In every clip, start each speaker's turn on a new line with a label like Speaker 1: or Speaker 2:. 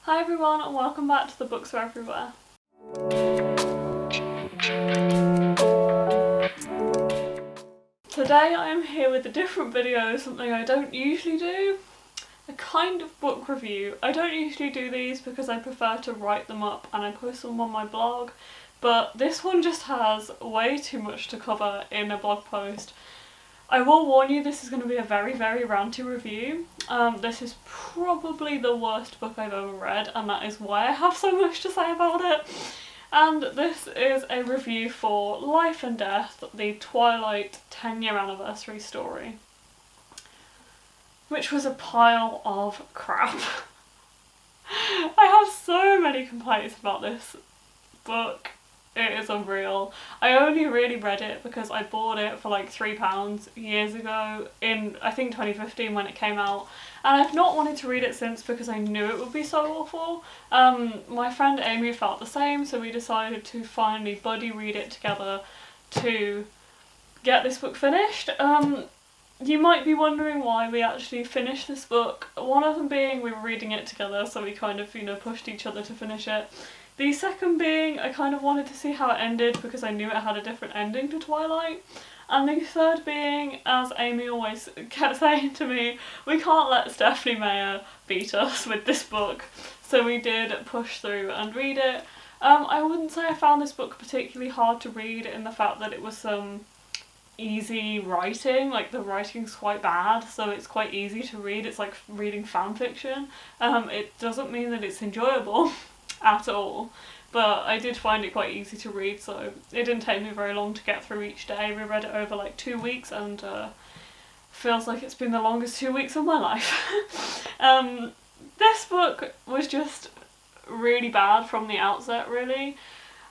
Speaker 1: Hi everyone and welcome back to The Books Are Everywhere. Today I am here with a different video, something I don't usually do. A kind of book review. I don't usually do these because I prefer to write them up and I post them on my blog, but this one just has way too much to cover in a blog post. I will warn you, this is going to be a very, very ranty review. This is probably the worst book I've ever read, and that is why I have so much to say about it. And this is a review for Life and Death, the Twilight 10-year anniversary story, which was a pile of crap. I have so many complaints about this book. It is unreal. I only really read it because I bought it for like £3 years ago in, I think, 2015 when it came out, and I've not wanted to read it since because I knew it would be so awful. My friend Amy felt the same, so we decided to finally buddy read it together to get this book finished. You might be wondering why we actually finished this book. One of them being we were reading it together, so we kind of, pushed each other to finish it. The second being I kind of wanted to see how it ended because I knew it had a different ending to Twilight. And the third being, as Amy always kept saying to me, we can't let Stephanie Meyer beat us with this book. So we did push through and read it. I wouldn't say I found this book particularly hard to read in the fact that it was some easy writing. Like, the writing's quite bad, so it's quite easy to read. It's like reading fan fiction. It doesn't mean that it's enjoyable at all, but I did find it quite easy to read, so it didn't take me very long to get through each day. We read it over like 2 weeks, and feels like it's been the longest 2 weeks of my life. This book was just really bad from the outset, really.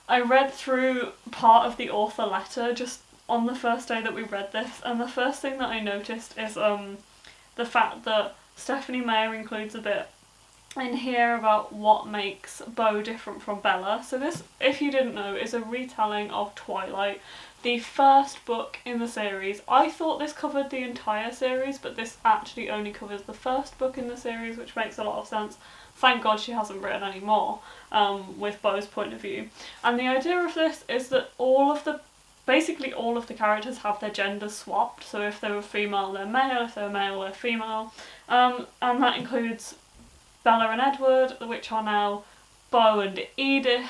Speaker 1: I read through part of the author letter just on the first day that we read this, and the first thing that I noticed is the fact that Stephanie Meyer includes a bit in here about what makes Beau different from Bella. So this, if you didn't know, is a retelling of Twilight, the first book in the series. I thought this covered the entire series, but this actually only covers the first book in the series, which makes a lot of sense. Thank God she hasn't written any more, with Beau's point of view. And the idea of this is that basically all of the characters have their genders swapped. So if they were female, they're male. If they were male, they're female. And that includes Bella and Edward, which are now Beau and Edythe.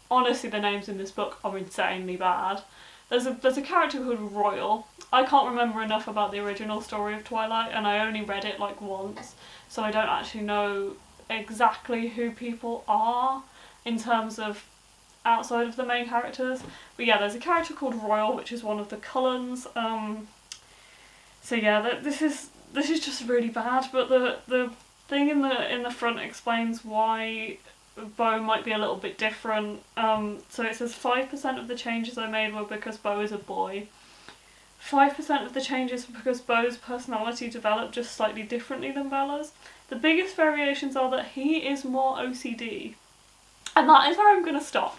Speaker 1: Honestly, the names in this book are insanely bad. There's a character called Royal. I can't remember enough about the original story of Twilight, and I only read it like once, so I don't actually know exactly who people are in terms of outside of the main characters. But yeah, there's a character called Royal, which is one of the Cullens. So yeah, this is just really bad. But the thing in the front explains why Beau might be a little bit different. So it says 5% of the changes I made were because Beau is a boy. 5% of the changes were because Beau's personality developed just slightly differently than Bella's. The biggest variations are that he is more OCD. And that is where I'm going to stop.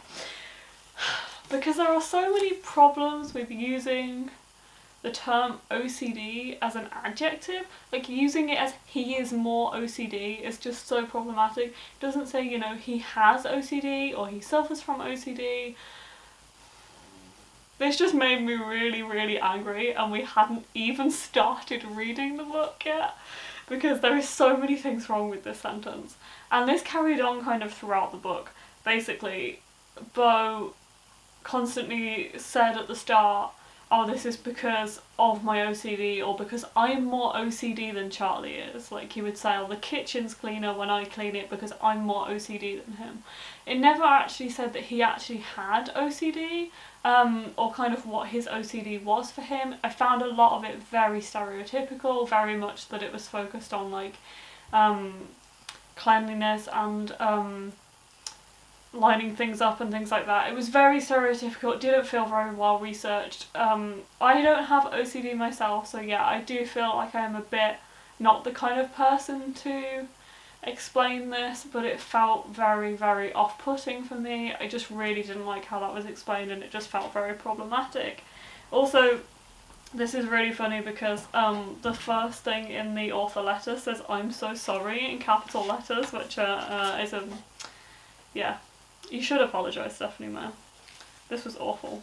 Speaker 1: Because there are so many problems with using the term OCD as an adjective. Like, using it as he is more OCD is just so problematic. It doesn't say, he has OCD or he suffers from OCD. This just made me really, really angry, and we hadn't even started reading the book yet because there is so many things wrong with this sentence. And this carried on kind of throughout the book. Basically, Beau constantly said at the start, oh, this is because of my OCD, or because I'm more OCD than Charlie is. Like, he would say, oh, the kitchen's cleaner when I clean it because I'm more OCD than him. It never actually said that he actually had OCD, or kind of what his OCD was for him. I found a lot of it very stereotypical, very much that it was focused on, like, cleanliness and lining things up and things like that. It was very stereotypical. It didn't feel very well researched. I don't have OCD myself, so yeah, I do feel like I am a bit not the kind of person to explain this, but it felt very, very off-putting for me. I just really didn't like how that was explained, and it just felt very problematic. Also, This is really funny because the first thing in the author letter says "I'm so sorry" in capital letters, which is a yeah. You should apologise, Stephanie Meyer. This was awful.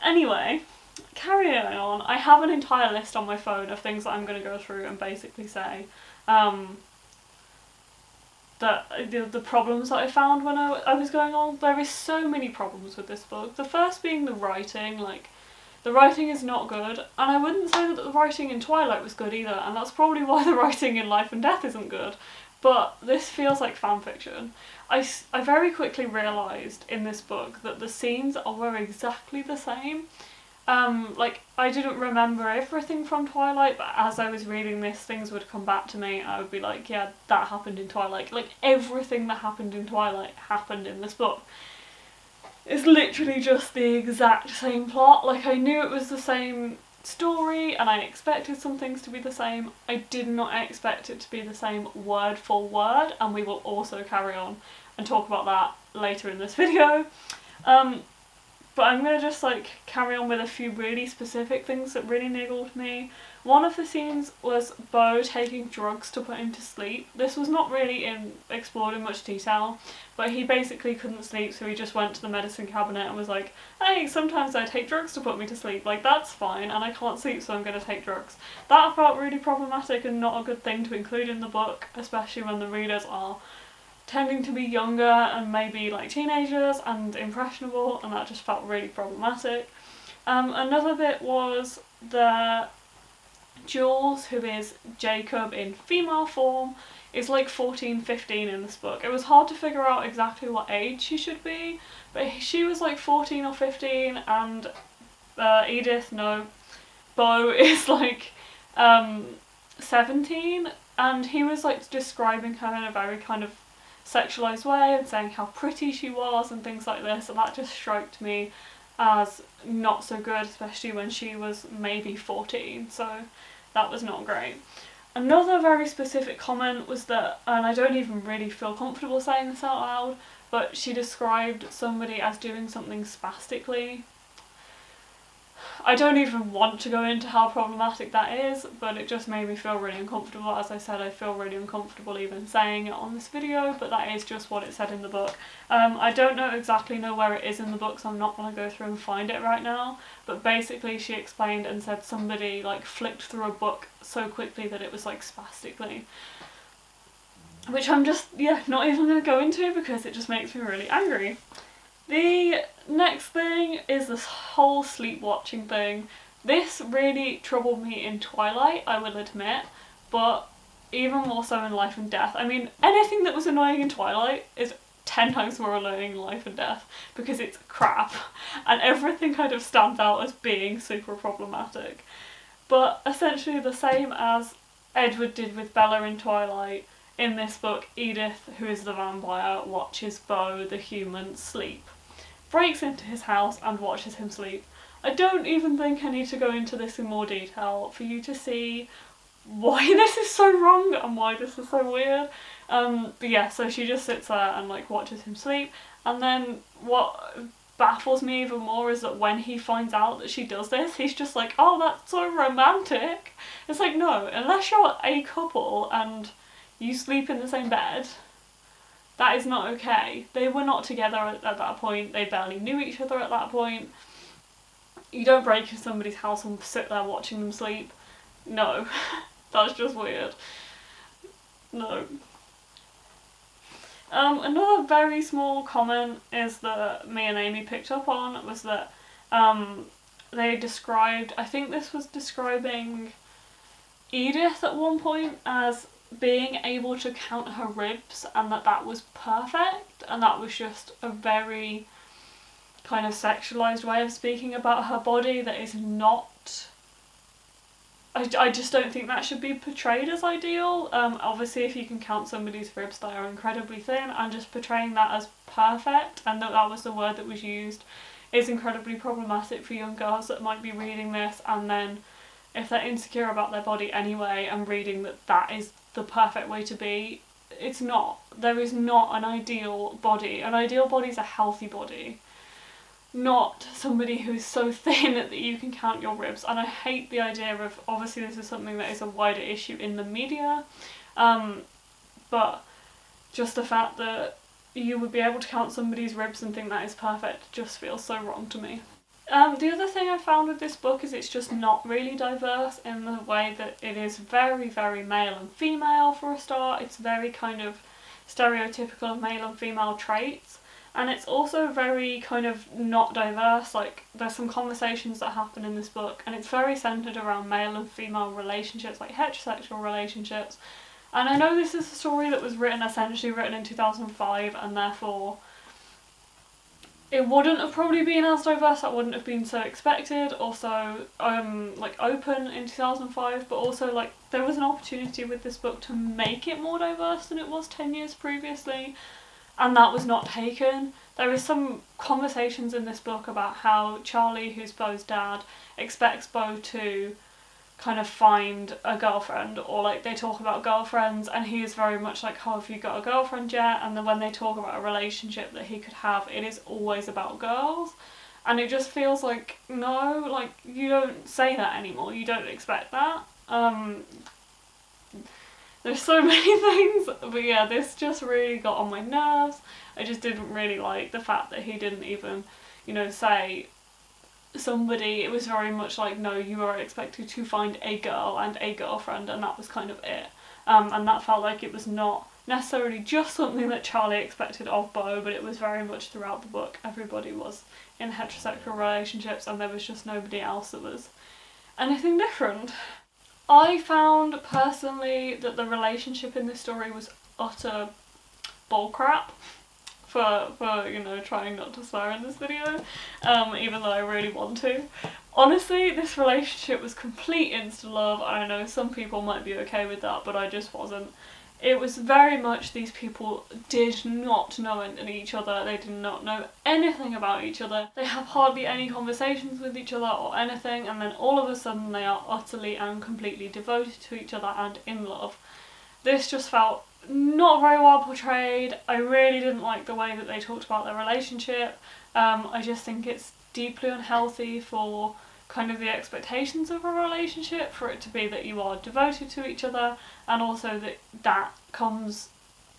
Speaker 1: Anyway, carrying on, I have an entire list on my phone of things that I'm going to go through and basically say that the problems that I found when I was going on. There is so many problems with this book. The first being the writing. Like, the writing is not good, and I wouldn't say that the writing in Twilight was good either, and that's probably why the writing in Life and Death isn't good. But this feels like fanfiction. I very quickly realised in this book that the scenes were exactly the same. Like, I didn't remember everything from Twilight, but as I was reading this, things would come back to me. I would be like, yeah, that happened in Twilight. Like, everything that happened in Twilight happened in this book. It's literally just the exact same plot. Like, I knew it was the same story, and I expected some things to be the same. I did not expect it to be the same word for word, and we will also carry on and talk about that later in this video. But I'm going to just like carry on with a few really specific things that really niggled me. One of the scenes was Beau taking drugs to put him to sleep. This was not really explored in much detail, but he basically couldn't sleep, so he just went to the medicine cabinet and was like, hey, sometimes I take drugs to put me to sleep. Like, that's fine, and I can't sleep, so I'm going to take drugs. That felt really problematic and not a good thing to include in the book, especially when the readers are tending to be younger and maybe like teenagers and impressionable, and that just felt really problematic. Another bit was that Jules, who is Jacob in female form, is like 14, 15 in this book. It was hard to figure out exactly what age she should be, but she was like 14 or 15, and Beau is like 17, and he was like describing her in a very kind of sexualized way and saying how pretty she was and things like this, and that just struck me as not so good, especially when she was maybe 14, so that was not great. Another very specific comment was that, and I don't even really feel comfortable saying this out loud, but she described somebody as doing something spastically. I don't even want to go into how problematic that is, but it just made me feel really uncomfortable. As I said, I feel really uncomfortable even saying it on this video, but that is just what it said in the book. I don't exactly know where it is in the book, so I'm not going to go through and find it right now, but basically she explained and said somebody like flicked through a book so quickly that it was like spastically. Which I'm just, not even going to go into because it just makes me really angry. The next thing is this whole sleepwatching thing. This really troubled me in Twilight, I will admit, but even more so in Life and Death. I mean, anything that was annoying in Twilight is 10 times more annoying in Life and Death because it's crap, and everything kind of stands out as being super problematic. But essentially the same as Edward did with Bella in Twilight, in this book, Edythe, who is the vampire, watches Beau, the human, sleep. Breaks into his house and watches him sleep. I don't even think I need to go into this in more detail for you to see why this is so wrong and why this is so weird. But yeah, so she just sits there and like watches him sleep, and then what baffles me even more is that when he finds out that she does this, he's just like, oh, that's so romantic. It's like, no, unless you're a couple and you sleep in the same bed, that is not okay. They were not together at that point. They barely knew each other at that point. You don't break into somebody's house and sit there watching them sleep. No. That's just weird. No. Another very small comment is that me and Amy picked up on was that they described, I think this was describing Edythe at one point as being able to count her ribs, and that was perfect, and that was just a very kind of sexualized way of speaking about her body that is not, I just don't think that should be portrayed as ideal. Obviously if you can count somebody's ribs, they are incredibly thin, and just portraying that as perfect, and that was the word that was used, is incredibly problematic for young girls that might be reading this, and then if they're insecure about their body anyway and reading that is the perfect way to be, it's not. There is not an ideal body. An ideal body is a healthy body. not somebody who's so thin that you can count your ribs. And I hate the idea of, obviously this is something that is a wider issue in the media, but just the fact that you would be able to count somebody's ribs and think that is perfect just feels so wrong to me. The other thing I found with this book is it's just not really diverse in the way that it is very, very male and female for a start. It's very kind of stereotypical of male and female traits. And it's also very kind of not diverse. Like, there's some conversations that happen in this book and it's very centred around male and female relationships, like heterosexual relationships. And I know this is a story that was essentially written in 2005, and therefore it wouldn't have probably been as diverse, that wouldn't have been so expected, also like open in 2005, but also like there was an opportunity with this book to make it more diverse than it was 10 years previously. And that was not taken. There is some conversations in this book about how Charlie, who's Beau's dad, expects Beau to kind of find a girlfriend, or like they talk about girlfriends, and he is very much like, oh, have you got a girlfriend yet? And then when they talk about a relationship that he could have, it is always about girls. And it just feels like, no, like you don't say that anymore, you don't expect that. There's so many things, but yeah, this just really got on my nerves. I just didn't really like the fact that he didn't even, say somebody. It was very much like, no, you are expected to find a girl and a girlfriend, and that was kind of it. And that felt like it was not necessarily just something that Charlie expected of Beau, but it was very much throughout the book. Everybody was in heterosexual relationships and there was just nobody else that was anything different. I found personally that the relationship in this story was utter bullcrap for trying not to swear in this video, even though I really want to. Honestly, this relationship was complete insta-love. I know some people might be okay with that, but I just wasn't. It was very much these people did not know each other, they did not know anything about each other, they have hardly any conversations with each other or anything, and then all of a sudden they are utterly and completely devoted to each other and in love. This just felt not very well portrayed. I really didn't like the way that they talked about their relationship. I just think it's deeply unhealthy for kind of the expectations of a relationship, for it to be that you are devoted to each other, and also that comes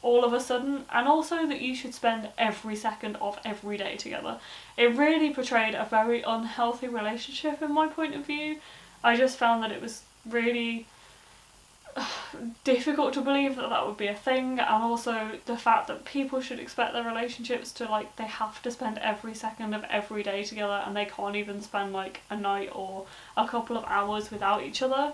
Speaker 1: all of a sudden, and also that you should spend every second of every day together. It really portrayed a very unhealthy relationship in my point of view. I just found that it was really difficult to believe that would be a thing, and also the fact that people should expect their relationships to, like, they have to spend every second of every day together and they can't even spend like a night or a couple of hours without each other.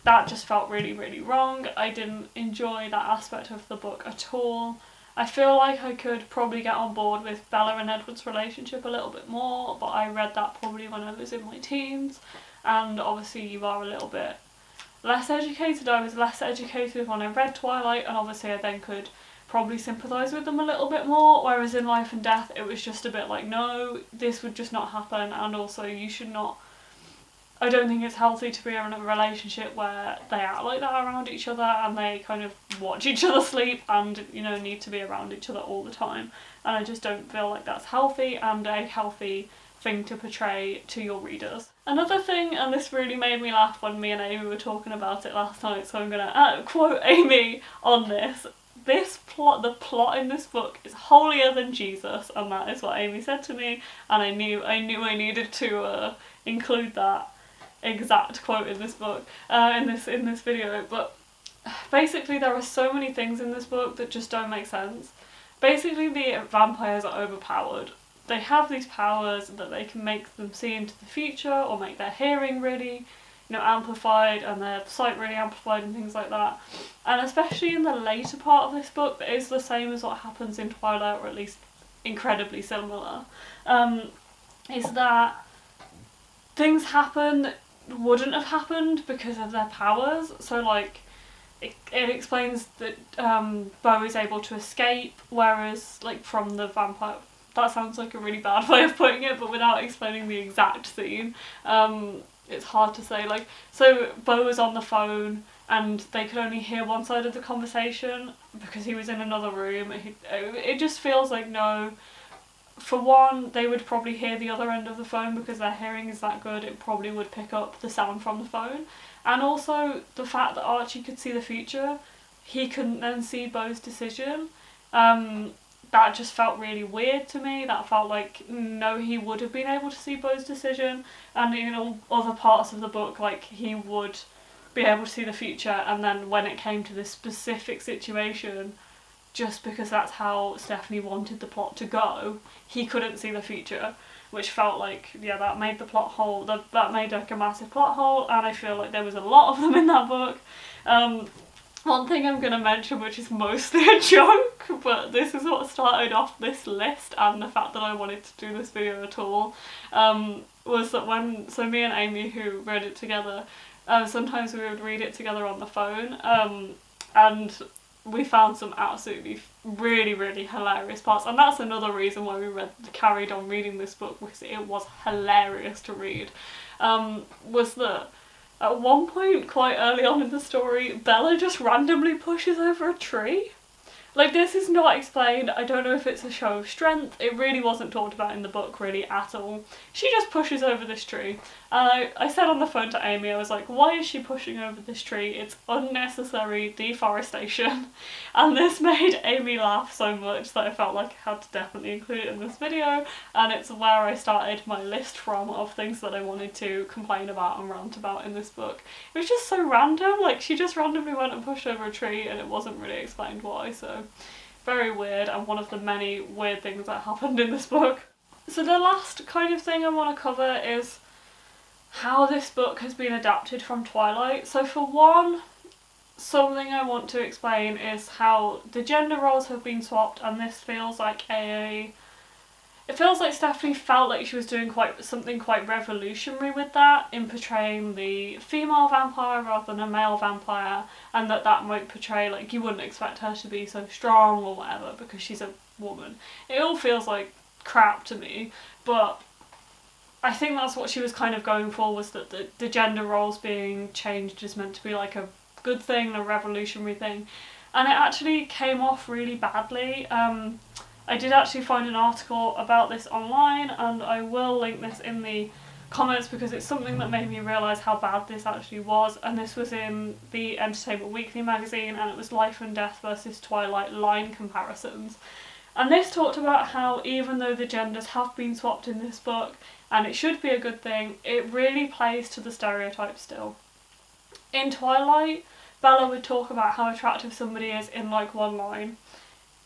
Speaker 1: That just felt really, really wrong. I didn't enjoy that aspect of the book at all. I feel like I could probably get on board with Bella and Edward's relationship a little bit more, but I read that probably when I was in my teens, and obviously you are a little bit less educated. I was less educated when I read Twilight, and obviously I then could probably sympathise with them a little bit more, whereas in Life and Death it was just a bit like, no, this would just not happen, and also you should not, I don't think it's healthy to be in a relationship where they act like that around each other and they kind of watch each other sleep and, need to be around each other all the time, and I just don't feel like that's healthy and a healthy thing to portray to your readers. Another thing, and this really made me laugh when me and Amy were talking about it last night, so I'm gonna quote Amy on this. The plot in this book is holier than Jesus, and that is what Amy said to me, and I knew I needed to include that exact quote in this book, in this video. But basically there are so many things in this book that just don't make sense. Basically the vampires are overpowered. They have these powers that they can make them see into the future, or make their hearing really, amplified, and their sight really amplified and things like that. And especially in the later part of this book, that is the same as what happens in Twilight, or at least incredibly similar, is that things happen that wouldn't have happened because of their powers. So like, it explains that Beau is able to escape, whereas like from the vampire, that sounds like a really bad way of putting it, but without explaining the exact scene, it's hard to say. Like, so Beau was on the phone and they could only hear one side of the conversation because he was in another room. It just feels like, no, for one, they would probably hear the other end of the phone because their hearing is that good, it probably would pick up the sound from the phone. And also the fact that Archie could see the future, he couldn't then see Beau's decision. That just felt really weird to me. That felt like, no, he would have been able to see Beau's decision, and in all other parts of the book, like, he would be able to see the future, and then when it came to this specific situation, just because that's how Stephanie wanted the plot to go, he couldn't see the future, which felt like, yeah, that made the plot hole, that made like a massive plot hole, and I feel like there was a lot of them in that book. One thing I'm going to mention, which is mostly a joke, but this is what started off this list and the fact that I wanted to do this video at all, was that me and Amy, who read it together, sometimes we would read it together on the phone, and we found some absolutely really, really hilarious parts, and that's another reason why we carried on reading this book, because it was hilarious to read, was that at one point, quite early on in the story, Bella just randomly pushes over a tree. Like, this is not explained. I don't know if it's a show of strength. It really wasn't talked about in the book, really, at all. She just pushes over this tree. And I said on the phone to Amy, I was like, why is she pushing over this tree? It's unnecessary deforestation. And this made Amy laugh so much that I felt like I had to definitely include it in this video. And it's where I started my list from of things that I wanted to complain about and rant about in this book. It was just so random. Like, she just randomly went and pushed over a tree and it wasn't really explained why, so very weird, and one of the many weird things that happened in this book. So the last kind of thing I want to cover is how this book has been adapted from Twilight. So for one, something I want to explain is how the gender roles have been swapped, and this feels like it feels like Stephanie felt like she was doing something quite revolutionary with that, in portraying the female vampire rather than a male vampire, and that might portray, like, you wouldn't expect her to be so strong or whatever because she's a woman. It all feels like crap to me, but I think that's what she was kind of going for, was that the gender roles being changed is meant to be like a good thing, a revolutionary thing, and it actually came off really badly. I did actually find an article about this online, and I will link this in the comments because it's something that made me realise how bad this actually was, and this was in the Entertainment Weekly magazine, and it was Life and Death versus Twilight line comparisons. And this talked about how even though the genders have been swapped in this book, and it should be a good thing, it really plays to the stereotype still. In Twilight, Bella would talk about how attractive somebody is in like one line.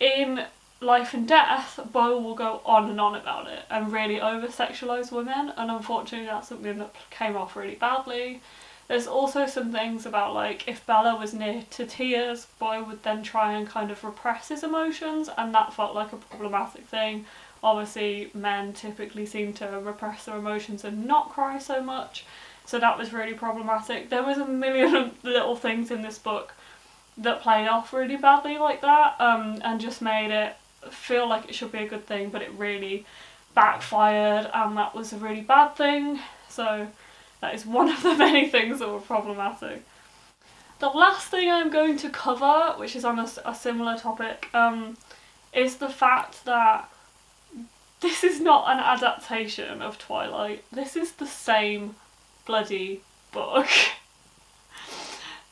Speaker 1: In Life and Death, Beau will go on and on about it and really over-sexualise women, and unfortunately that's something that came off really badly. There's also some things about, like, if Bella was near to tears, Beau would then try and kind of repress his emotions, and that felt like a problematic thing. Obviously, men typically seem to repress their emotions and not cry so much, so that was really problematic. There was a million little things in this book that played off really badly like that, and just made it feel like it should be a good thing, but it really backfired, and that was a really bad thing. So that is one of the many things that were problematic. The last thing I'm going to cover, which is on a similar topic, is the fact that this is not an adaptation of Twilight. This is the same bloody book.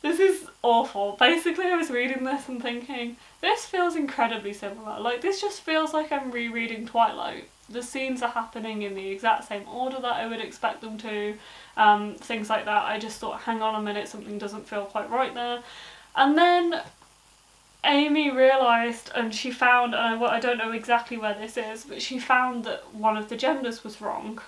Speaker 1: This is awful. Basically, I was reading this and thinking, this feels incredibly similar. Like, this just feels like I'm rereading Twilight. The scenes are happening in the exact same order that I would expect them to, things like that. I just thought, hang on a minute, something doesn't feel quite right there. And then Amy realised, and she found, I don't know exactly where this is, but she found that one of the genders was wrong.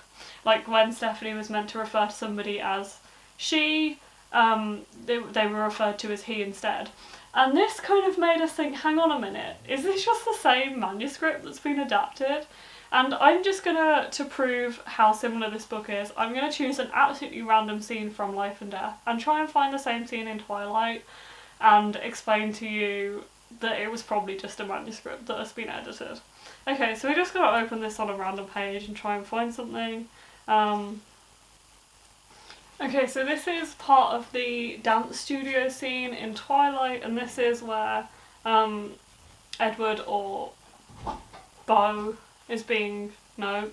Speaker 1: Like, when Stephanie was meant to refer to somebody as she, they were referred to as he instead. And this kind of made us think, hang on a minute, is this just the same manuscript that's been adapted? And I'm just gonna, to prove how similar this book is, I'm gonna choose an absolutely random scene from Life and Death and try and find the same scene in Twilight and explain to you that it was probably just a manuscript that has been edited. Okay, so we're just gonna open this on a random page and try and find something. Okay, so this is part of the dance studio scene in Twilight, and this is where Edward or Beau is being, no.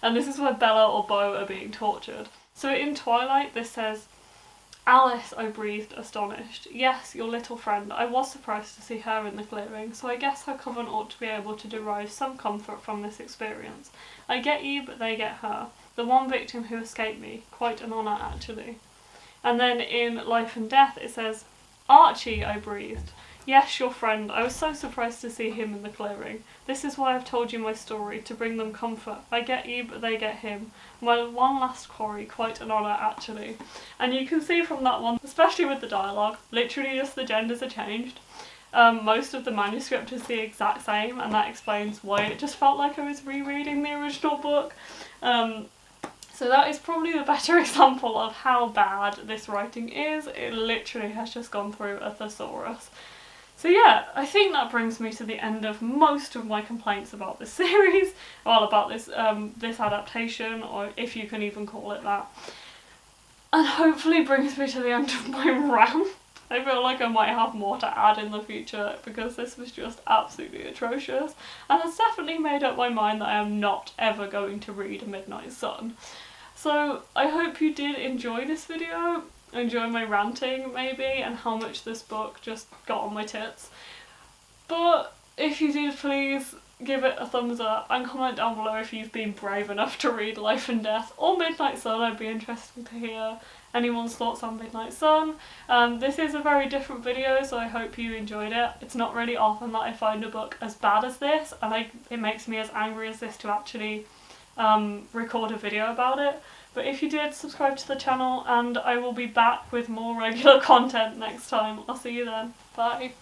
Speaker 1: And this is where Bella or Beau are being tortured. So in Twilight this says, Alice, I breathed, astonished. Yes, your little friend. I was surprised to see her in the clearing, so I guess her coven ought to be able to derive some comfort from this experience. I get you, but they get her. The one victim who escaped me. Quite an honour, actually. And then in Life and Death it says, Archie, I breathed. Yes, your friend. I was so surprised to see him in the clearing. This is why I've told you my story, to bring them comfort. I get you, but they get him. My one last quarry, quite an honour, actually. And you can see from that one, especially with the dialogue, literally just the genders are changed. Most of the manuscript is the exact same, and that explains why it just felt like I was rereading the original book. So that is probably the better example of how bad this writing is. It literally has just gone through a thesaurus. So yeah, I think that brings me to the end of most of my complaints about this series, well, about this this adaptation, or if you can even call it that. And hopefully brings me to the end of my rant. I feel like I might have more to add in the future because this was just absolutely atrocious, and has definitely made up my mind that I am not ever going to read A Midnight Sun. So I hope you did enjoy this video, enjoy my ranting maybe, and how much this book just got on my tits. But if you did, please give it a thumbs up and comment down below if you've been brave enough to read Life and Death or Midnight Sun. I'd be interested to hear anyone's thoughts on Midnight Sun. This is a very different video, so I hope you enjoyed it. It's not really often that I find a book as bad as this, and it makes me as angry as this to actually record a video about it. But if you did, subscribe to the channel, and I will be back with more regular content next time. I'll see you then. Bye.